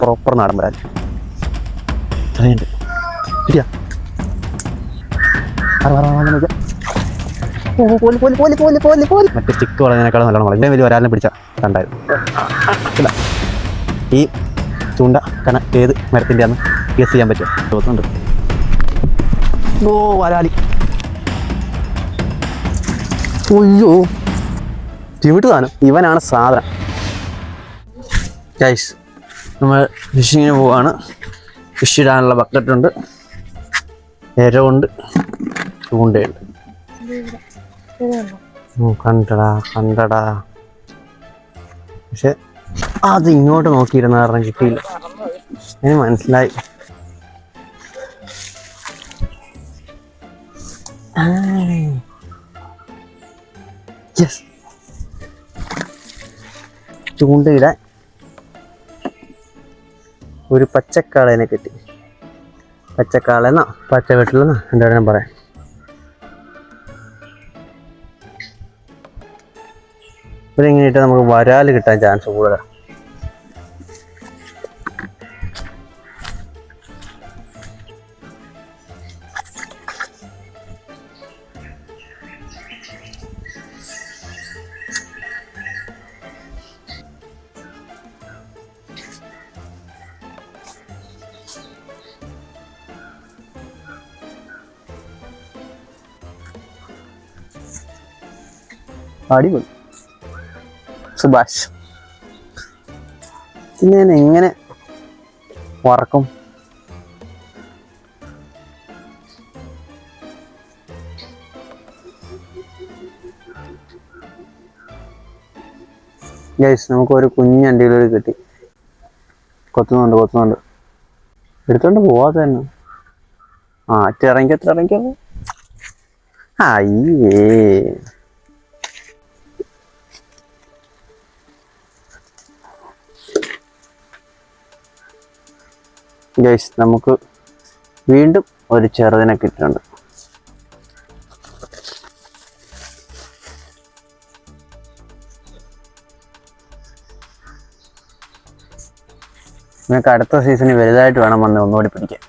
Proper നാടൻ വരാൽ കിട്ടിയാ മറ്റേ സ്റ്റിക്ക് വളഞ്ഞതിനേക്കാളും നല്ലോണം വളരെ വലിയ വരാലിനെ പിടിച്ച കണ്ടായിരുന്നു. ഇല്ല ഈ ചൂണ്ട കന ഏത് മരത്തിൻ്റെ ആണെന്ന് ഗസ് ചെയ്യാൻ പറ്റും തോന്നുന്നുണ്ട്. ഓ വരാലി, ഒയ്യോ ചിമിട്ട് സാധനം, ഇവനാണ് സാധനം. ഗൈസ് നമ്മൾ ഫിഷിങ്ങിന് പോവാണ്. ഫിഷ് ഇടാനുള്ള ബക്കറ്റുണ്ട്, എരവുണ്ട്, ചൂണ്ടയുണ്ട്. കണ്ടടാ പക്ഷെ അത് ഇങ്ങോട്ട് നോക്കിയിരുന്ന കാരണം കിട്ടിയില്ല. എനിക്ക് മനസ്സിലായി. യെസ്, ചൂണ്ടയിടാൻ ഒരു പച്ചക്കാളേനെ കിട്ടി. പച്ചക്കാളെന്നോ പച്ച വെട്ടിലെന്നോ എന്താ ഞാൻ പറയാം. ഇവരെങ്ങനെയിട്ട് നമുക്ക് വരാൽ കിട്ടാൻ ചാൻസ് കൂടുതലാണ്. അടിപൊളി സുഭാഷ്. പിന്നെ ഞാൻ എങ്ങനെ വറക്കും? ഗൈസ് നമുക്കൊരു കുഞ്ഞണ്ടിയിലൊരു കിട്ടി. കൊത്തുന്നുണ്ട് എടുത്തോണ്ട് പോവാതെ തന്നെ. ഇറങ്ങിക്കോ. അയ്യേ ഗൈസ് നമുക്ക് വീണ്ടും ഒരു ചെറുതിനെ കിട്ടുന്നുണ്ട്. നിങ്ങൾക്ക് അടുത്ത സീസണിൽ വലുതായിട്ട് വേണം വന്ന് ഒന്നുകൂടി പിടിക്കാൻ.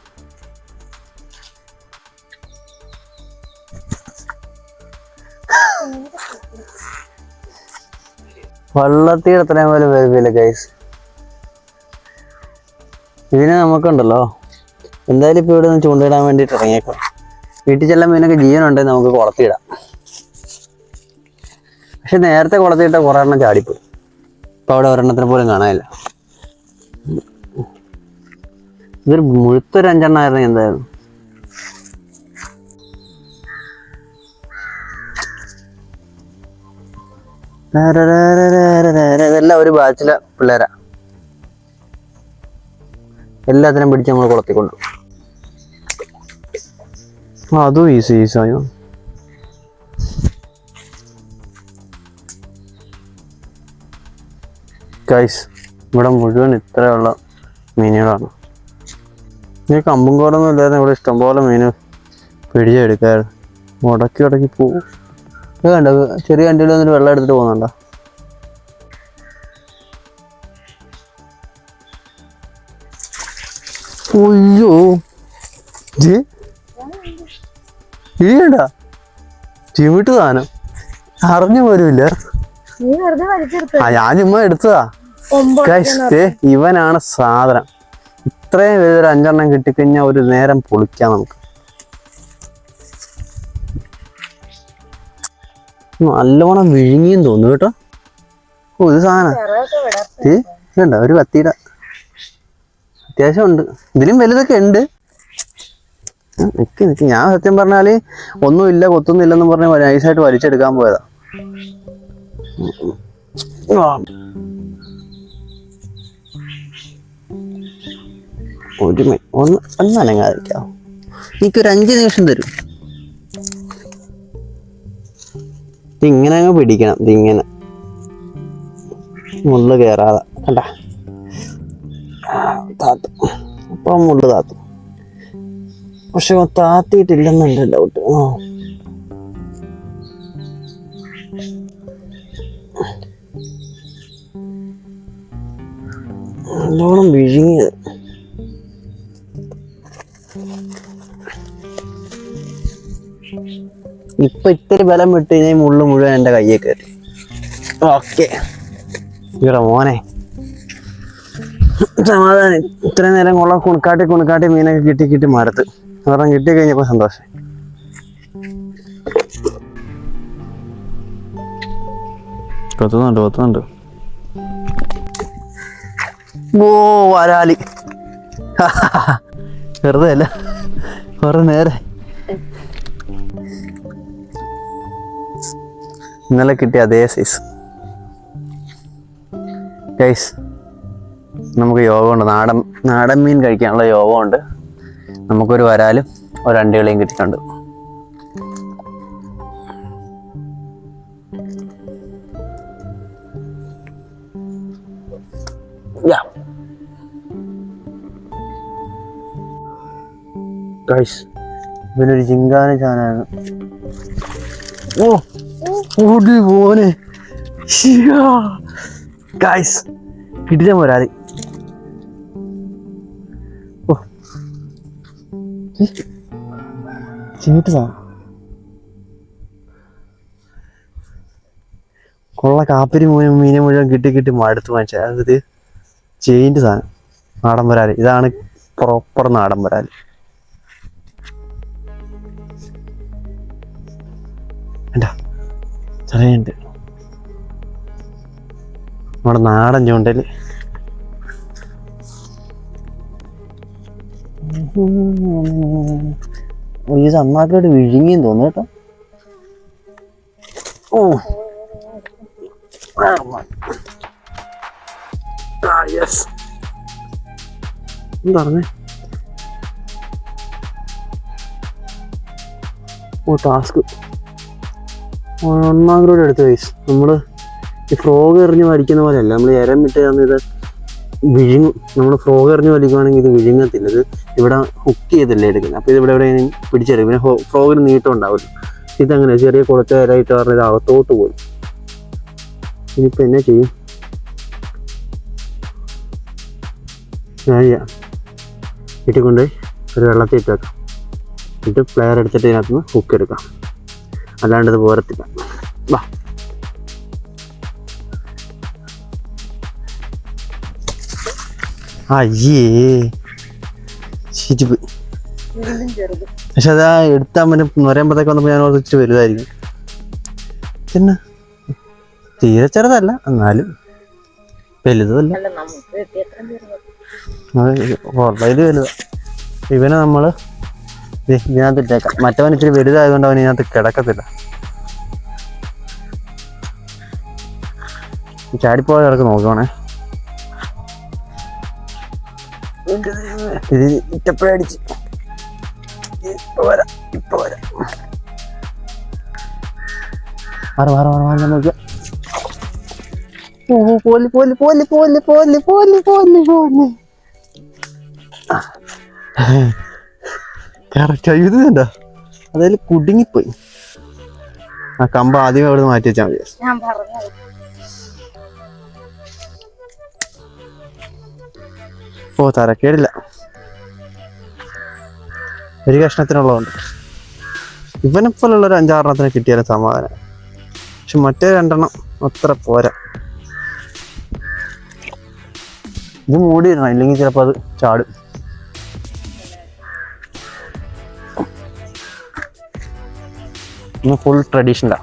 വള്ളത്തിൽ അത്രയും പോലെ വരുന്നില്ല ഗൈസ്. ഇതിനെ നമുക്കുണ്ടല്ലോ എന്തായാലും ഇപ്പോൾ ഇവിടെ നിന്ന് ചൂണ്ടയിടാൻ വേണ്ടിയിട്ട് ഇറങ്ങിയേക്കാം. വീട്ടിൽ ചെല്ലാൻ മീനൊക്കെ ജീവനുണ്ടെങ്കിൽ നമുക്ക് കുളത്തിയിടാം. പക്ഷെ നേരത്തെ കുളത്തിയിട്ട കുറേ എണ്ണം ചാടിപ്പോയി. ഇപ്പം അവിടെ ഒരെണ്ണത്തിന് പോലും കാണാനില്ല. ഇതൊരു മുഴുത്തൊരു 5 എണ്ണമായിരുന്നു എന്തായാലും. ഇതെല്ലാം ഒരു ബാച്ചിലെ പിള്ളേരാ. എല്ലാത്തിനും പിടിച്ച് നമ്മൾ കുളത്തിക്കൊണ്ട്. അതും ഈസിയായോ. ഗൈസ് ഇവിടെ മുഴുവൻ ഇത്രയുള്ള മീനുകളാണ്. ഈ കമ്പും കോടൊന്നും ഇല്ലായിരുന്നു. ഇവിടെ ഇഷ്ടംപോലെ മീന് പിടിച്ചെടുക്കാറ്. ഉടക്കി പോവും. ഇത് കണ്ടോ, ചെറിയ വണ്ടിയിൽ വന്നിട്ട് വെള്ളം എടുത്തിട്ട് പോകുന്നുണ്ടോ? ഒയ്യോ ഇടിയണ്ട ചിമിട്ട് സാധനം അറിഞ്ഞു പോലുമില്ല. ഞാൻ ചുമ്മാ എടുത്തതാ. ഇവനാണ് സാധനം. ഇത്രയും വലിയൊരു 5 എണ്ണം കിട്ടിക്കഴിഞ്ഞാൽ ഒരു നേരം പൊളിക്കാം നമുക്ക്. നല്ലോണം വിഴുങ്ങിയും തോന്നുന്നു കേട്ടോ. ഇത് സാധനം ഇതുണ്ടോ, ഒരു കത്തിയുടെ അത്യാവശ്യം ഉണ്ട്. ഇതിലും വലുതൊക്കെ ഉണ്ട്. നിക്ക് ഞാൻ സത്യം പറഞ്ഞാല് ഒന്നുമില്ല കൊത്തുന്നില്ലെന്ന് പറഞ്ഞ് നൈസായിട്ട് വലിച്ചെടുക്കാൻ പോയതാ. ഒന്ന് അനങ്ങാതിരിക്കാവോ? എനിക്കൊരു 5 നിമിഷം തരും. ഇതിങ്ങനെ അങ്ങ് പിടിക്കണം. ഇതിങ്ങനെ മുള്ളു കയറാതെ കണ്ട താത്തും. അപ്പം മുള്ളു താത്തും. പക്ഷെ താത്തിയിട്ടില്ലെന്ന് എൻ്റെ ഡൗട്ട്. നല്ലോണം വിഴുങ്ങിയത്. ഇപ്പൊ ഇത്തിരി ബലം വിട്ട് കഴിഞ്ഞാൽ മുള്ളു മുഴുവൻ എൻ്റെ കയ്യിൽ കയറി. ഓക്കെ ഇവിടെ മോനെ സമാധാനം. ഇത്രയും നേരം കുണുക്കാട്ടി മീനൊക്കെ കിട്ടി മടുത്ത്. ഒരെണ്ണം കിട്ടി കഴിഞ്ഞപ്പോ സന്തോഷം. കൊത്തുന്നുണ്ട്. ഓ വരാലി. വെറുതെ അല്ല, കുറെ നേരെ ഇന്നലെ കിട്ടിയ അതേ സൈസ്. ഗൈസ്, നമുക്ക് യോഗമുണ്ട്. നാടൻ മീൻ കഴിക്കാനുള്ള യോഗമുണ്ട്. നമുക്കൊരു വരാലും ഒരു അണ്ടികളെയും കിട്ടിയിട്ടുണ്ട്. ഗൈസ്, ഇവനൊരു ചിങ്കാന ചാനാണ്. ഓ ഓടി പോനെ. ഗൈസ്, കിട്ടിയ പോരാതി. ഓ ചീട്ടതാ കൊള്ള. കാപ്പിരി മീനെ മുഴുവൻ കിട്ടി മടുത്ത് വാങ്ങിച്ച. അത് ചെയിൻ്റെ സാധനം. നാടൻ വരാല്. ഇതാണ് പ്രോപ്പർ നാടൻ വരാല്. എന്താ ചെറിയുണ്ട് നമ്മുടെ നാടൻ ചൂണ്ടല്. ഈ സന്നാക്കോട്ട് വിഴുങ്ങിയും തോന്നുന്നു കേട്ടോ. ഓ യെസ്, പറഞ്ഞേ. ഓ ടാസ്ക് ഒന്നാം കൂടെ എടുത്ത വയസ്സ്. നമ്മൾ ഈ ഫ്രോഗ് എറിഞ്ഞ് വലിക്കുന്ന പോലെയല്ല. നമ്മൾ ഇരം വിട്ട് ഇത് വിഴുങ്ങും. നമ്മൾ ഫ്രോഗ് എറിഞ്ഞ് വലിക്കുവാണെങ്കിൽ ഇത് വിഴുങ്ങത്തില്ല. ഇത് ഇവിടെ ഹുക്ക് ചെയ്തല്ലേ എടുക്കുന്നത്. അപ്പോൾ ഇത് ഇവിടെ പിടിച്ചെടുക്കും. പിന്നെ ഫ്രോഗിന് നീട്ടം ഉണ്ടാവില്ല. ഇതങ്ങനെ ചെറിയ കുളത്തെ ഇരയിട്ട് പറഞ്ഞാൽ ഇത് അകത്തോട്ട് പോയി. ഇനിയിപ്പോൾ എന്നാ ചെയ്യും? വീട്ടിൽ കൊണ്ടുപോയി ഒരു വെള്ളത്തിൽ ഇട്ട് വെക്കാം. എന്നിട്ട് പ്ലെയർ എടുത്തിട്ട് ഇതിനകത്ത് നിന്ന് ഹുക്ക് എടുക്കാം. അല്ലാണ്ട് ഇത് പോരത്തില്ല. വാ, അയ്യേ ശരിപ്പ്. പക്ഷെ അതാ എടുത്താൽ പറയുമ്പോഴത്തേക്ക് വന്നപ്പോൾ ഞാൻ ഓർത്തിട്ട് വലുതായിരിക്കും. പിന്നെ തീരെ ചെറുതല്ല, എന്നാലും വലുതുമല്ല. ഇത് വലുതാ. ഇവനെ നമ്മൾ ഇതിനകത്ത് ഇട്ടേക്കാം. മറ്റവൻ ഇച്ചിരി വലുതായതുകൊണ്ട് അവൻ ഇതിനകത്ത് കിടക്കത്തില്ല. ചാടിപ്പോയ ഇടക്ക് നോക്കണേ. ഇത് ഇറ്റപ്പഴടിച്ച് ഇപ്പൊ വരാം. മാറി നോക്കിയ. ഓ പോലി കറക്റ്റ്. ഇത് കണ്ടോ, അതിൽ കുടുങ്ങിപ്പോയി. ആ കമ്പ് ആദ്യമേ അവിടെ നിന്ന് മാറ്റി വെച്ചാൽ മതി. ഓ തരക്കേടില്ല. ഒരു കഷ്ണത്തിനുള്ളതുണ്ട്. ഇവനെപ്പോലുള്ളൊരു 5-6 കിട്ടിയാലും സമാധാനം. പക്ഷെ മറ്റേ 2 അത്ര പോരാ. ഇത് മൂടിയിടണം, ഇല്ലെങ്കിൽ ചിലപ്പോൾ അത് ചാടും. ഇന്ന് ഫുൾ ട്രഡീഷണലാ.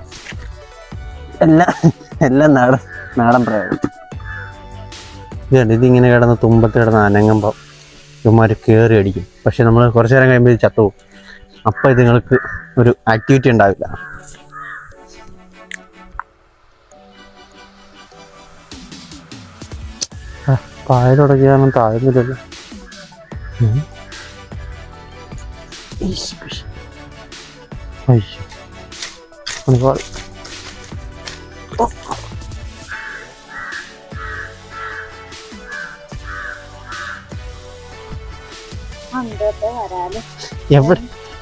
എല്ലാം നാടൻ പ്രയോഗം. ഇതിങ്ങനെ കിടന്ന് തുമ്പത്ത് കിടന്ന് അനങ്ങുമ്പോൾ ഇവന്മാർ കയറി അടിക്കും. പക്ഷെ നമ്മൾ കുറച്ചു നേരം കഴിയുമ്പോൾ ഇത് ചത്തുപോകും. അപ്പം ഇതുങ്ങൾക്ക് ഒരു ആക്ടിവിറ്റി ഉണ്ടാവില്ല. പായലുടക്കാനും താഴ്ന്നില്ലല്ലോ.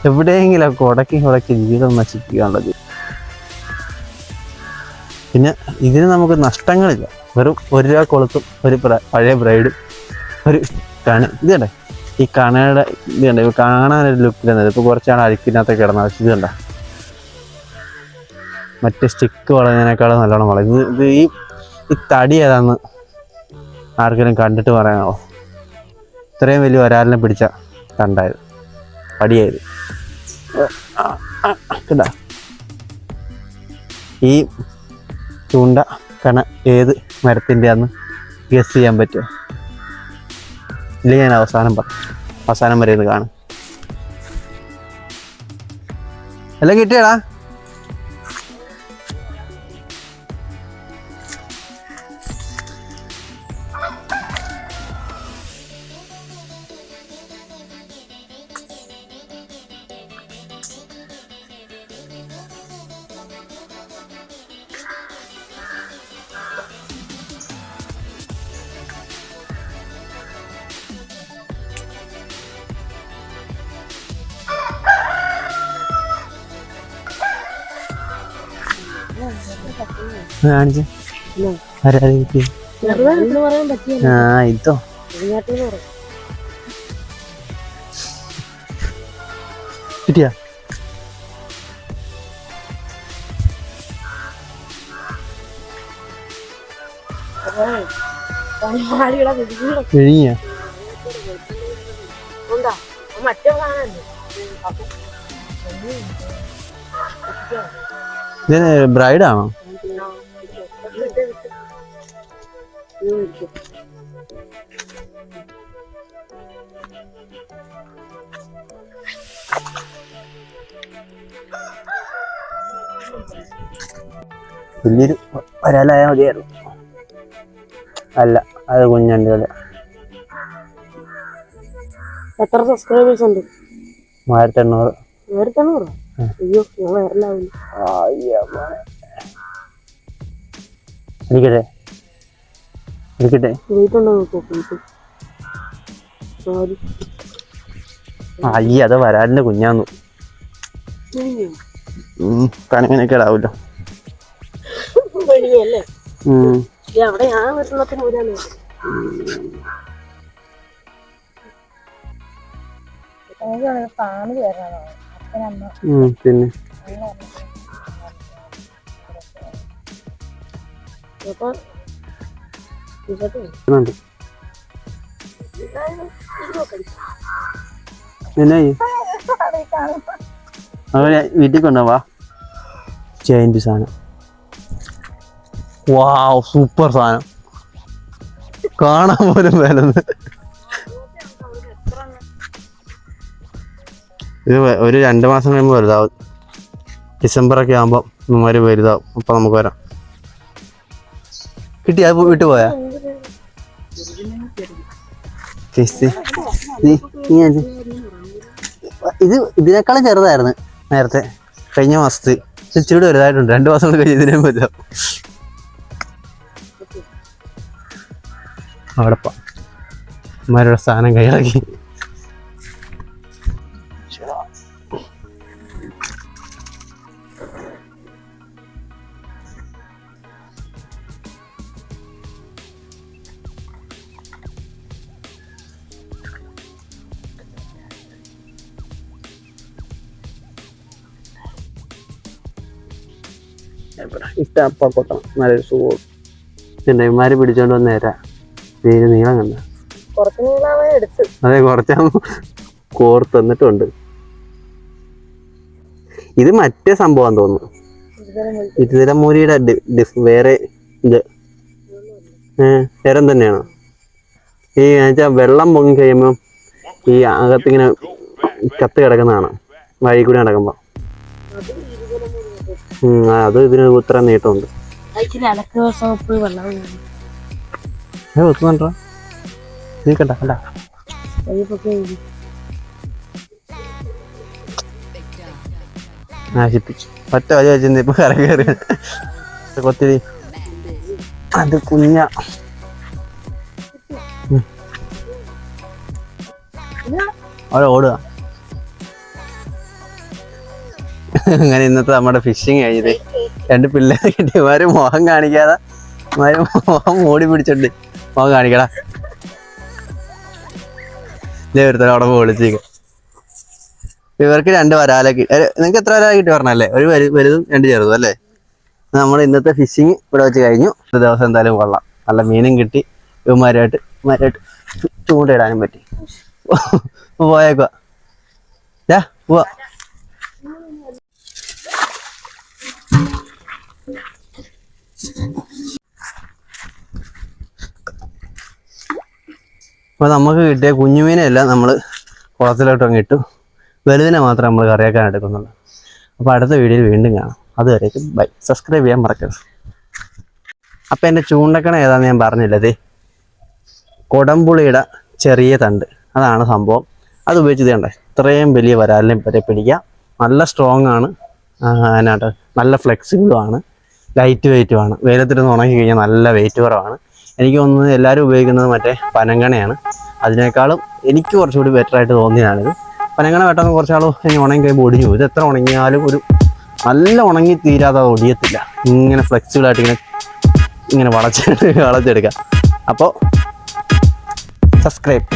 എവിടെയെങ്കിലും ഉടക്കി ജീവിതം നശിപ്പിക്കാനുള്ളത്. പിന്നെ ഇതിന് നമുക്ക് നഷ്ടങ്ങളില്ല. വെറും 1 രൂപ കൊളുത്തും, ഒരു പഴയ ബ്രൈഡും, ഒരു കണ ഇത് കണ്ടേ, ഈ കണയുടെ ഇത് കണ്ടേ കാണാനൊരു ലുക്ക് തന്നെ. ഇപ്പോൾ കുറച്ചാണ് അഴുക്കിനകത്ത് കിടന്നത്. ഇത് കണ്ട മറ്റേ സ്റ്റിക്ക് വളഞ്ഞതിനേക്കാളും നല്ലോണം വളം. ഇത് ഈ തടി ഏതാന്ന് ആർക്കെങ്കിലും കണ്ടിട്ട് പറയാനാവോ? ഇത്രയും വലിയ ഒരാളിനെ പിടിച്ച തണ്ടായത് പടിയായത് കണ്ട. ഈ ചൂണ്ട കണ ഏത് മരത്തിൻ്റെ ആന്ന് ഗസ് ചെയ്യാൻ പറ്റുമോ? ഇല്ലെങ്കിൽ ഞാൻ അവസാനം വരെ ഇത് കാണും. എല്ലാം കിട്ടിയടാ. കാണിച്ചേ ഇതോ കിട്ടിയാ? വിഴിഞ്ഞ ഇതിന് ബ്രൈഡാണോ? വലിയൊരു ഒരാളായാൽ മതിയായിരുന്നു. അല്ല, അത് കുഞ്ഞുണ്ട് പോലെ. എത്ര സബ്സ്ക്രൈബേഴ്സ് ഉണ്ട്? 1800. 1800? അയ്യോ, ഞാൻ വരലാവില്ല. ഇരിക്കട്ടെ വീട്ടുണ്ടോ നോക്കോ? അയ്യ, അത് വരാലിന്റെ കുഞ്ഞാന്നു. കണിങ്ങനെയൊക്കെ ഇടാവൂല്ലോ. അവിടെ ഞാൻ വീട്ടിലത്തിന് വരാനോ? പിന്നെ അവനെ വീട്ടിൽ കൊണ്ടുപോവാ. ചേഞ്ച് സാധനം. വാവ്, സൂപ്പർ സാധനം. കാണാൻ പോലും വേലത്. ഇത് ഒരു 2 മാസം കഴിയുമ്പോൾ വലുതാവും. ഡിസംബറൊക്കെ ആകുമ്പോൾ നമ്മര് വലുതാവും. അപ്പം നമുക്ക് വരാം. കിട്ടി? അത് വീട്ടിൽ പോയാ? ഇത് ഇതിനേക്കാളും ചെറുതായിരുന്നു നേരത്തെ, കഴിഞ്ഞ മാസത്ത്. ഇച്ചിരി വലുതായിട്ടുണ്ട്. 2 മാസം കൊണ്ട് കഴിഞ്ഞ് ഇതിനേം വലുതാവും. അവിടെ അമ്മമാരുടെ സ്ഥാനം കൈയാക്കി. ഇഷ്ടം കൊട്ടണം. നല്ലൊരു സുഖം. പിന്നെ ഇമാര് പിടിച്ചോണ്ട് വന്ന് നേരാ നീര് നീളം കണ്ട. അതെ, കുറച്ചാകുമ്പോ കോർത്ത് തന്നിട്ടുണ്ട്. ഇത് മറ്റേ സംഭവം തോന്നുന്നു. ഇരുതലമൂരിയുടെ വേറെ ഇത് തരം തന്നെയാണോ? ഈ വെള്ളം പൊങ്ങി കഴിയുമ്പോ ഈ അകത്തിങ്ങനെ കത്ത് കിടക്കുന്നതാണ് വഴി കൂടി നടക്കുമ്പോ. അത് ഇതിന് ഇത്ര നീട്ടമുണ്ട്. ഒത്തുന്നുണ്ടോ? നീ കണ്ട കണ്ട നശിപ്പിച്ചു. ഒറ്റ വഴി വെച്ചിരുന്നു. ഇപ്പൊ കര കയറി കൊത്തിരി. അത് കുഞ്ഞ അവിടെ ഓടുക. അങ്ങനെ ഇന്നത്തെ നമ്മുടെ ഫിഷിങ് കഴിഞ്ഞത്. 2 പിള്ളേരെ കിട്ടി. ഇവര് മുഖം കാണിക്കാതെ മുഖം മൂടി പിടിച്ചോണ്ട് മുഖം കാണിക്കടാ. ഇതേ ഒരുത്തരം അവിടെ വിളിച്ചേക്കാം. ഇവർക്ക് 2 വരാലൊക്കെ. നിങ്ങൾക്ക് എത്ര വരാല കിട്ടി പറഞ്ഞല്ലേ? ഒരു വലുതും 2 ചെറുതും അല്ലേ? നമ്മൾ ഇന്നത്തെ ഫിഷിങ് ഇവിടെ വെച്ച് കഴിഞ്ഞു. ഒരു ദിവസം എന്തായാലും കൊള്ളാം. നല്ല മീനും കിട്ടി. ഇവന്മാരായിട്ട് ചൂണ്ടയിടാനും പറ്റി. പോയേക്കുക. പോവാ. അപ്പോൾ നമുക്ക് കിട്ടിയ കുഞ്ഞുമീനെല്ലാം നമ്മൾ കുളത്തിലോട്ട് അങ്ങ് ഇട്ടു. വലുതിനെ മാത്രമേ നമ്മൾ കറിയാക്കാൻ എടുക്കുന്നുള്ളൂ. അപ്പോൾ അടുത്ത വീഡിയോയിൽ വീണ്ടും കാണാം. അതുവരേക്കും ബൈ. സബ്സ്ക്രൈബ് ചെയ്യാൻ മറക്കരുത്. അപ്പോൾ എൻ്റെ ചൂണ്ടക്കണ ഏതാണെന്ന് ഞാൻ പറഞ്ഞില്ലത്. കൊടംപുളിയുടെ ചെറിയ തണ്ട്, അതാണ് സംഭവം. അത് ഉപയോഗിച്ച് ചെയ്യണ്ടേ ഇത്രയും വലിയ വരാലിനെ വരെ പിടിക്കാം. നല്ല സ്ട്രോങ് ആണ്, അതിനകത്ത് നല്ല ഫ്ലെക്സിബിളും ആണ്, ലൈറ്റ് വെയ്റ്റുമാണ്. വെയിലത്തിരുന്ന് ഉണങ്ങി കഴിഞ്ഞാൽ നല്ല വെയിറ്റ് കുറവാണ്. എനിക്ക് തോന്നുന്നത് എല്ലാവരും ഉപയോഗിക്കുന്നത് മറ്റേ പനങ്കണയാണ്. അതിനേക്കാളും എനിക്ക് കുറച്ചുകൂടി ബെറ്ററായിട്ട് തോന്നിയതാണിത്. പനങ്കണ പെട്ടെന്ന് കുറച്ചാൾ ഇനി ഉണങ്ങി കഴിയുമ്പോൾ ഒടിഞ്ഞു പോകും. ഇത് എത്ര ഉണങ്ങിയാലും ഒരു നല്ല ഉണങ്ങി തീരാതെ അത് ഒടിയത്തില്ല. ഇങ്ങനെ ഫ്ലെക്സിബിളായിട്ട് ഇങ്ങനെ വളച്ചെടുക്കാം. അപ്പോൾ സബ്സ്ക്രൈബ്.